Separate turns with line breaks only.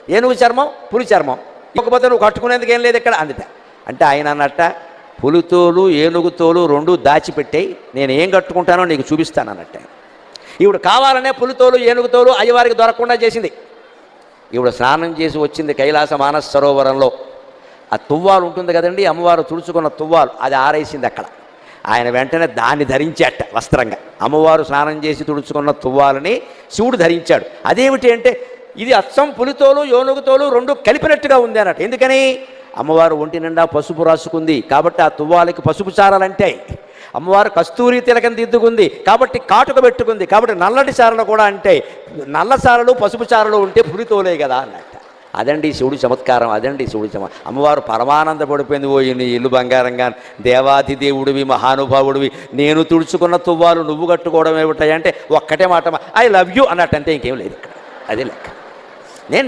ఏనుగు చర్మం పులి చర్మం, ఇవ్వకపోతే నువ్వు కట్టుకునేందుకు ఏం లేదు ఇక్కడ అందుట. అంటే ఆయన అన్నట్ట, పులితోలు ఏనుగుతోలు రెండు దాచిపెట్టాయి, నేను ఏం కట్టుకుంటానో నీకు చూపిస్తాను అన్నట్టు. ఈవిడ కావాలనే పులితోలు ఏనుగుతోలు అయ్యవారికి దొరకకుండా చేసింది. ఈవిడ స్నానం చేసి వచ్చింది కైలాస మానస సరోవరంలో. ఆ తువ్వాలు ఉంటుంది కదండి, అమ్మవారు తుడుచుకున్న తువ్వాలు, అది ఆరేసింది అక్కడ. ఆయన వెంటనే దాన్ని ధరించాట వస్త్రంగా. అమ్మవారు స్నానం చేసి తుడుచుకున్న తువ్వాలని శివుడు ధరించాడు. అదేమిటి అంటే ఇది అచ్చం పులితోలు ఏనుగుతోలు రెండు కలిపినట్టుగా ఉంది అన్నట్టు. ఎందుకని? అమ్మవారు ఒంటి నిండా పసుపు రాసుకుంది కాబట్టి ఆ తువ్వాలకి పసుపు చారలంటే, అమ్మవారు కస్తూరి తిలకం దిద్దుకుంది కాబట్టి కాటుక పెట్టుకుంది కాబట్టి నల్లటి చారలు కూడా అంటే, నల్ల చారలు పసుపు చారలు ఉంటే పులితోలే కదా అన్నట్ట. అదండి శివుడి చమత్కారం, అదండి శివుడి అమ్మవారు పరమానంద పడిపోయింది. ఓ నీ ఇల్లు బంగారంగా, దేవాది దేవుడివి, మహానుభావుడివి, నేను తుడుచుకున్న తువ్వాలు నువ్వు కట్టుకోవడం ఏమిటాయి అంటే ఒక్కటే మాట, ఐ లవ్ యూ అన్నట్టు, అంతే, ఇంకేం లేదు ఇక్కడ. అదే లెక్క. నేను